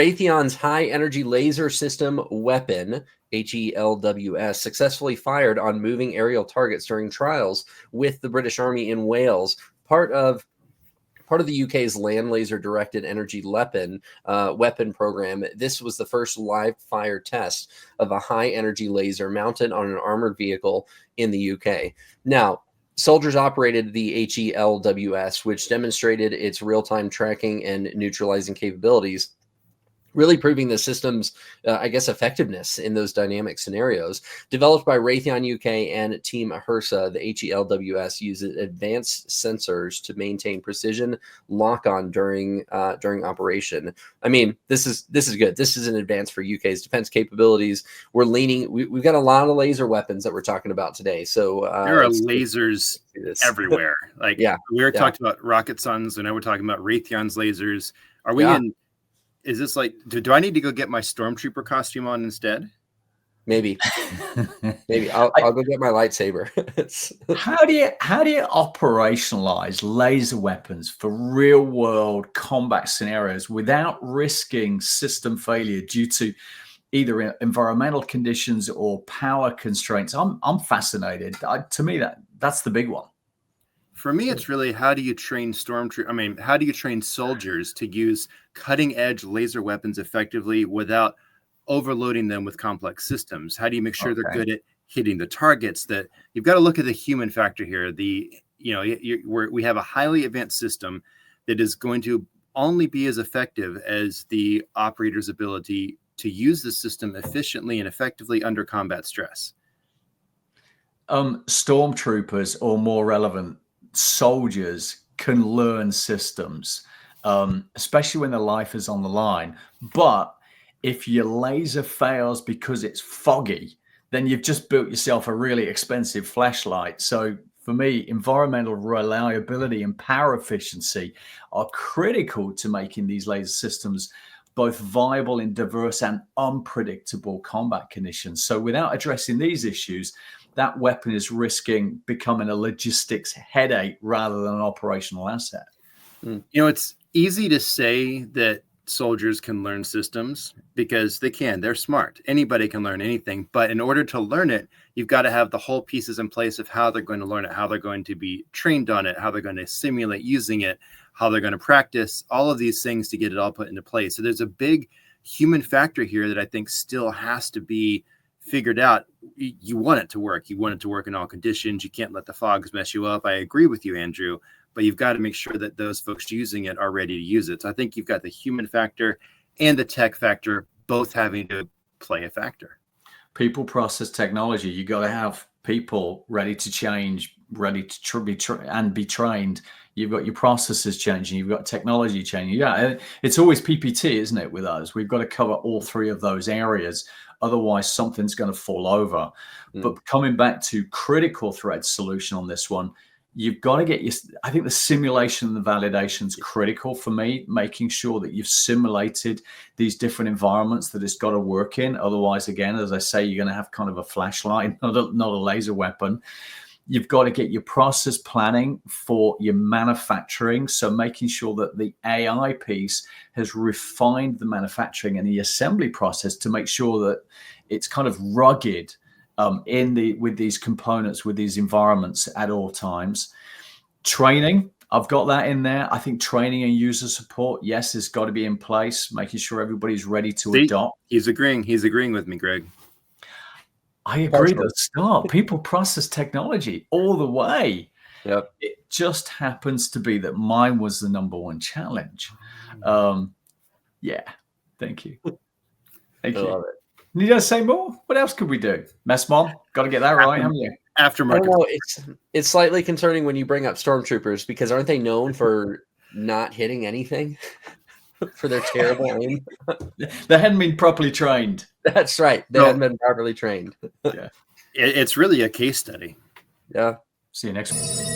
Raytheon's high energy laser system weapon, HELWS, successfully fired on moving aerial targets during trials with the British Army in Wales, part of the UK's land laser directed energy weapon program. This was the first live fire test of a high energy laser mounted on an armored vehicle in the UK. Now, soldiers operated the HELWS, which demonstrated its real-time tracking and neutralizing capabilities, really proving the system's, effectiveness in those dynamic scenarios. Developed by Raytheon UK and Team Hersa, the HELWS uses advanced sensors to maintain precision lock-on during operation. I mean, this is good. This is an advance for UK's defense capabilities. We've got a lot of laser weapons that we're talking about today. So there are lasers everywhere. Like we were talking about rocket suns, and now we're talking about Raytheon's lasers. Are we in? Is this like, do I need to go get my stormtrooper costume on instead? Maybe. I'll go get my lightsaber. How do you operationalize laser weapons for real world combat scenarios without risking system failure due to either environmental conditions or power constraints? I'm fascinated. To me, that's the big one. For me, it's really how do you train how do you train soldiers to use cutting edge laser weapons effectively without overloading them with complex systems? How do you make sure they're good at hitting the targets? That you've got to look at the human factor here. We have a highly advanced system that is going to only be as effective as the operator's ability to use the system efficiently and effectively under combat stress. Stormtroopers, or more relevant, soldiers, can learn systems, especially when their life is on the line. But if your laser fails because it's foggy, then you've just built yourself a really expensive flashlight. So for me, environmental reliability and power efficiency are critical to making these laser systems both viable in diverse and unpredictable combat conditions. So without addressing these issues, that weapon is risking becoming a logistics headache rather than an operational asset. It's easy to say that soldiers can learn systems because they can. They're smart. Anybody can learn anything. But in order to learn it, you've got to have the whole pieces in place of how they're going to learn it, how they're going to be trained on it, how they're going to simulate using it, how they're going to practice, all of these things to get it all put into place. So there's a big human factor here that I think still has to be figured out. You want it to work. You want it to work in all conditions. You can't let the fogs mess you up. I agree with you, Andrew, but you've got to make sure that those folks using it are ready to use it. So I think you've got the human factor and the tech factor both having to play a factor. People, process, technology. You got to have people ready to change, ready to be trained. You've got your processes changing. You've got technology changing. Yeah, it's always PPT, isn't it, with us? We've got to cover all three of those areas. Otherwise, something's going to fall over. But coming back to critical threat solution on this one, you've got to get I think the simulation and the validation is critical for me, making sure that you've simulated these different environments that it's got to work in. Otherwise, again, as I say, you're going to have kind of a flashlight, not a laser weapon. You've got to get your process planning for your manufacturing. So making sure that the AI piece has refined the manufacturing and the assembly process to make sure that it's kind of rugged with these components, with these environments at all times. Training, I've got that in there. I think training and user support, yes, has got to be in place, making sure everybody's ready to adopt. He's agreeing with me, Greg. I agree at the start. People, process, technology all the way. Yep. It just happens to be that mine was the number one challenge. Yeah. Thank you. Thank you. Love it. Need to say more? What else could we do? Mess Mom, got to get that right, haven't you? Aftermarket. It's slightly concerning when you bring up stormtroopers, because aren't they known for not hitting anything? For their terrible aim. They hadn't been properly trained. That's right. They hadn't been properly trained. Yeah. It's really a case study. Yeah. See you next week.